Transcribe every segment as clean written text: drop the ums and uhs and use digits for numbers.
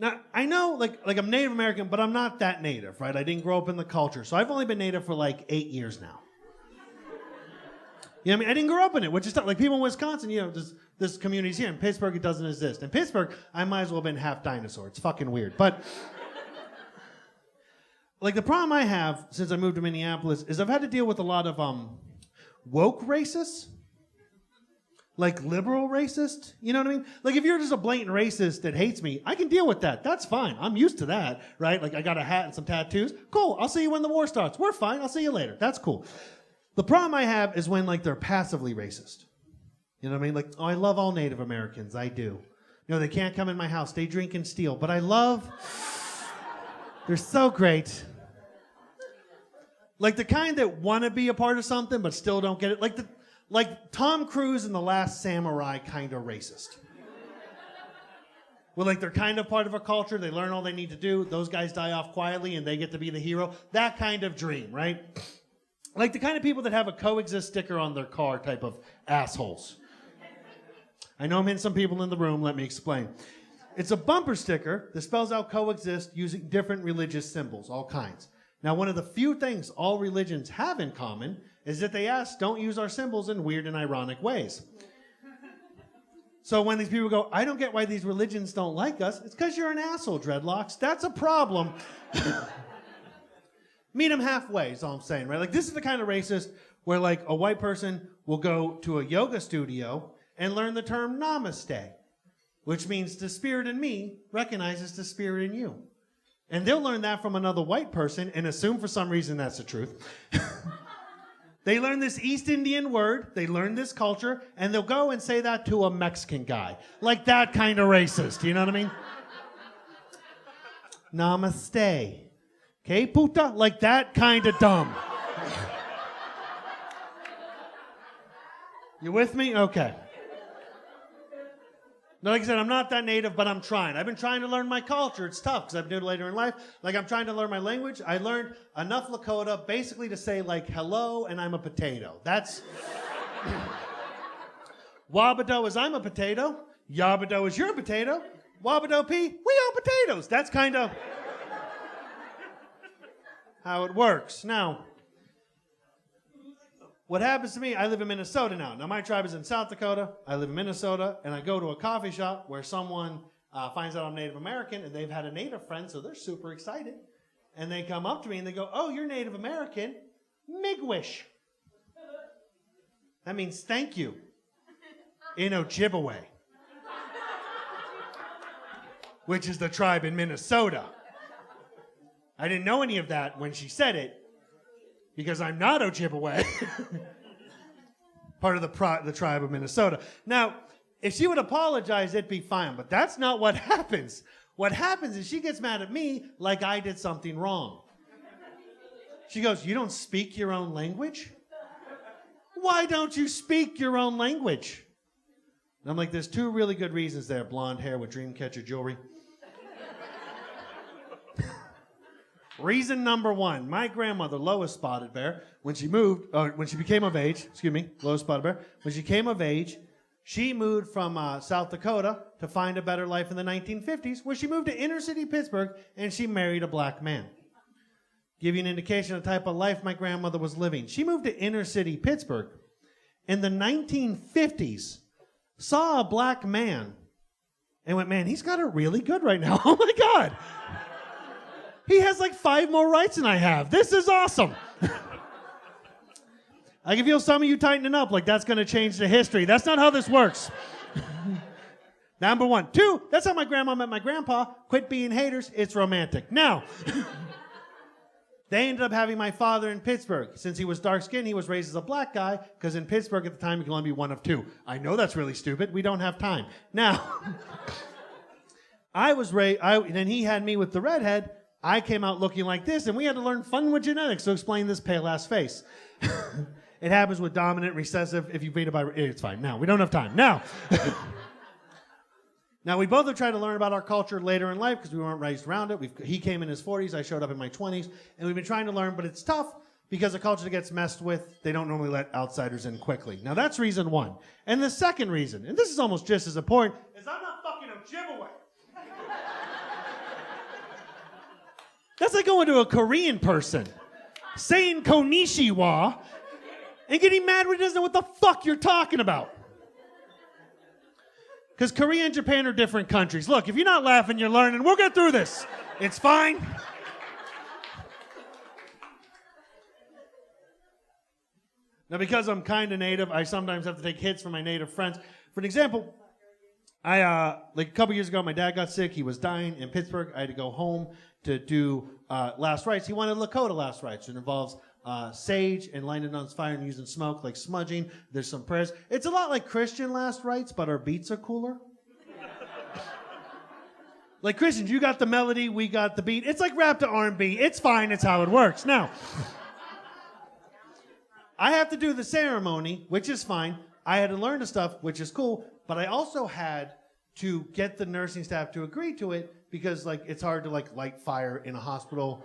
Now, I know, like I'm Native American, but I'm not that Native, right? I didn't grow up in the culture. So I've only been Native for like 8 years now. You know what I mean? I didn't grow up in it, which is tough. Like people in Wisconsin, you know, this community's here. In Pittsburgh, it doesn't exist. In Pittsburgh, I might as well have been half dinosaur. It's fucking weird. But like the problem I have since I moved to Minneapolis is I've had to deal with a lot of woke racists. Like liberal racist, you know what I mean? Like if you're just a blatant racist that hates me, I can deal with that. That's fine. I'm used to that, right? Like I got a hat and some tattoos. Cool. I'll see you when the war starts. We're fine. I'll see you later. That's cool. The problem I have is when like they're passively racist. You know what I mean? Like, oh, I love all Native Americans. I do. You know, they can't come in my house. They drink and steal. But I love, they're so great. Like the kind that want to be a part of something but still don't get it. Like Tom Cruise in The Last Samurai kind of racist. Well, like they're kind of part of a culture. They learn all they need to do. Those guys die off quietly and they get to be the hero. That kind of dream, right? Like the kind of people that have a coexist sticker on their car type of assholes. I know I'm hitting some people in the room. Let me explain. It's a bumper sticker that spells out coexist using different religious symbols, all kinds. Now, one of the few things all religions have in common is that they ask, don't use our symbols in weird and ironic ways. So when these people go, I don't get why these religions don't like us, it's because you're an asshole, dreadlocks. That's a problem. Meet them halfway is all I'm saying, right? Like this is the kind of racist where like a white person will go to a yoga studio and learn the term namaste, which means the spirit in me recognizes the spirit in you. And they'll learn that from another white person and assume for some reason that's the truth. They learn this East Indian word, they learn this culture, and they'll go and say that to a Mexican guy. Like that kind of racist, you know what I mean? Namaste. Okay, puta? Like that kind of dumb. You with me? Okay. Now, like I said, I'm not that native, but I'm trying. I've been trying to learn my culture. It's tough because I've been doing it later in life. Like, I'm trying to learn my language. I learned enough Lakota basically to say, like, hello, and I'm a potato. That's... Wabado is I'm a potato. Yabado is you're a potato. Wabado P, we all potatoes. That's kind of how it works. Now, what happens to me, I live in Minnesota now. Now, my tribe is in South Dakota. I live in Minnesota, and I go to a coffee shop where someone finds out I'm Native American, and they've had a Native friend, so they're super excited. And they come up to me, and they go, oh, you're Native American? Miigwech. That means thank you in Ojibwe, which is the tribe in Minnesota. I didn't know any of that when she said it, because I'm not Ojibwe, part of the tribe of Minnesota. Now, if she would apologize, it'd be fine, but that's not what happens. What happens is she gets mad at me like I did something wrong. She goes, you don't speak your own language? Why don't you speak your own language? And I'm like, there's two really good reasons there. Blonde hair with dreamcatcher jewelry. Reason number one, my grandmother, Lois Spottedbear, when she became of age, Lois Spottedbear, when she came of age, she moved from South Dakota to find a better life in the 1950s, where she moved to inner city Pittsburgh, and she married a black man. Give you an indication of the type of life my grandmother was living. She moved to inner city Pittsburgh in the 1950s, saw a black man, and went, man, he's got it really good right now. Oh my God. He has like 5 more rights than I have. This is awesome. I can feel some of you tightening up like that's going to change the history. That's not how this works. Number one. 2, that's how my grandma met my grandpa. Quit being haters. It's romantic. Now, they ended up having my father in Pittsburgh. Since he was dark-skinned, he was raised as a black guy, because in Pittsburgh at the time, you can only be one of 2. I know that's really stupid. We don't have time. Now, I was raised, and he had me with the redhead. I came out looking like this, and we had to learn fun with genetics to explain this pale-ass face. It happens with dominant, recessive. If you beat it by... It's fine. Now, we don't have time. Now, we both have tried to learn about our culture later in life because we weren't raised around it. He came in his 40s. I showed up in my 20s. And we've been trying to learn, but it's tough because the culture that gets messed with, they don't normally let outsiders in quickly. Now, that's reason one. And the second reason, and this is almost just as important, is I'm not fucking Ojibwe. That's like going to a Korean person, saying konnichiwa, and getting mad when he doesn't know what the fuck you're talking about. Because Korea and Japan are different countries. Look, if you're not laughing, you're learning. We'll get through this. It's fine. Now, because I'm kind of native, I sometimes have to take hits from my native friends. For an example, like a couple years ago, my dad got sick. He was dying in Pittsburgh. I had to go home to do last rites. He wanted Lakota last rites. It involves sage and lighting it on fire and using smoke, like smudging. There's some prayers. It's a lot like Christian last rites, but our beats are cooler. Like Christians, you got the melody, we got the beat. It's like rap to R&B. It's fine. It's how it works. Now, I have to do the ceremony, which is fine. I had to learn the stuff, which is cool. But I also had to get the nursing staff to agree to it because, like, it's hard to, like, light fire in a hospital.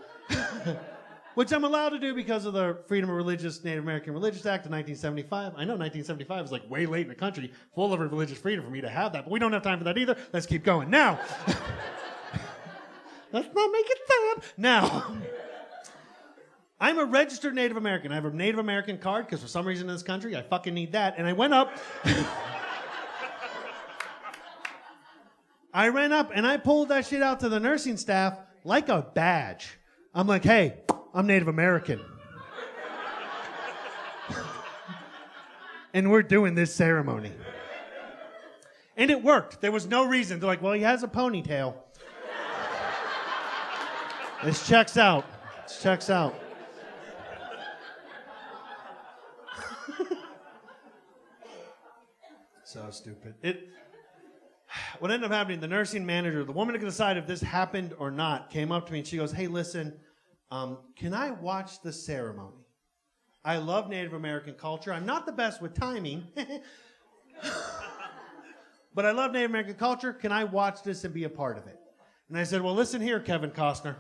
Which I'm allowed to do because of the Freedom of Native American Religious Act of 1975. I know 1975 is like way late in the country, full of religious freedom for me to have that, but we don't have time for that either. Let's keep going. Now, let's not make it sad. Now, I'm a registered Native American. I have a Native American card because for some reason in this country, I fucking need that. And I went up. I ran up and I pulled that shit out to the nursing staff like a badge. I'm like, hey, I'm Native American. And we're doing this ceremony. And it worked. There was no reason. They're like, well, he has a ponytail. This checks out. This checks out. So stupid. What ended up happening, the nursing manager, the woman who could decide if this happened or not, came up to me and she goes, hey, listen, can I watch the ceremony? I love Native American culture. I'm not the best with timing, but I love Native American culture. Can I watch this and be a part of it? And I said, well, listen here, Kevin Costner.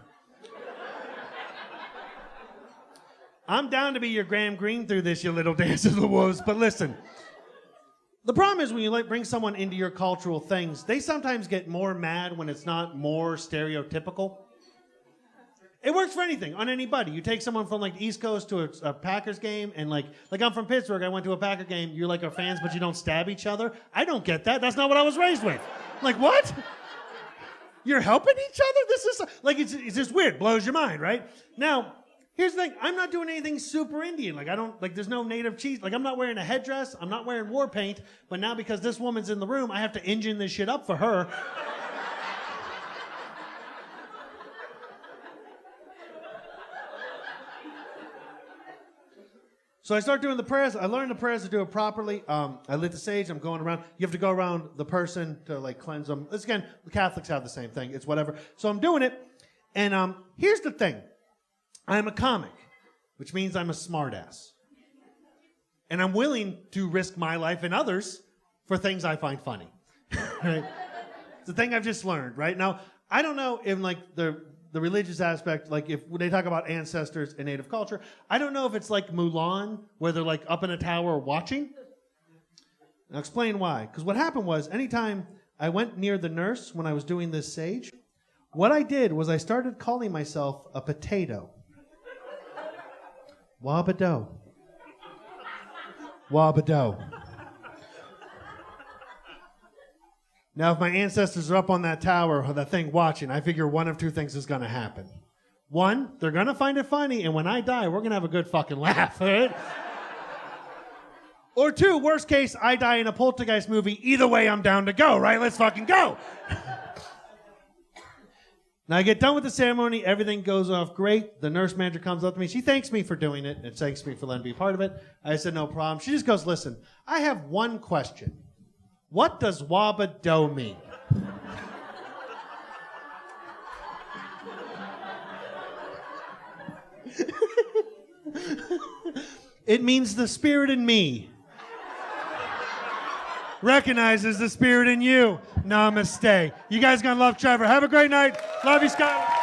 I'm down to be your Graham Greene through this, you little dance of the wolves, but listen. The problem is when you bring someone into your cultural things, they sometimes get more mad when it's not more stereotypical. It works for anything, on anybody. You take someone from like the East Coast to a Packers game, and like I'm from Pittsburgh, I went to a Packer game, you're like our fans, but you don't stab each other. I don't get that. That's not what I was raised with. Like, what? You're helping each other? This is, like, it's just weird. Blows your mind, right? Now, here's the thing. I'm not doing anything super Indian. Like, there's no native cheese. Like, I'm not wearing a headdress. I'm not wearing war paint. But now because this woman's in the room, I have to engine this shit up for her. So I start doing the prayers. I learned the prayers to do it properly. I lit the sage. I'm going around. You have to go around the person to, like, cleanse them. This, again, the Catholics have the same thing. It's whatever. So I'm doing it. And here's the thing. I'm a comic, which means I'm a smartass. And I'm willing to risk my life and others for things I find funny. Right? It's the thing I've just learned, right? Now, I don't know if, like, the religious aspect, like, if when they talk about ancestors and native culture, I don't know if it's like Mulan, where they're, like, up in a tower watching. I'll explain why. Because what happened was, anytime I went near the nurse when I was doing this sage, what I did was I started calling myself a potato. Wabado. Wabado. Now, if my ancestors are up on that tower or that thing watching, I figure one of two things is going to happen. One, they're going to find it funny, and when I die, we're going to have a good fucking laugh, all right? Or two, worst case, I die in a poltergeist movie. Either way, I'm down to go, right? Let's fucking go. Now, I get done with the ceremony. Everything goes off great. The nurse manager comes up to me. She thanks me for doing it and thanks me for letting me be part of it. I said, no problem. She just goes, listen, I have one question. What does Wabado mean? It means the spirit in me recognizes the spirit in you. Namaste. You guys gonna love Trevor. Have a great night. Love you, Skyline.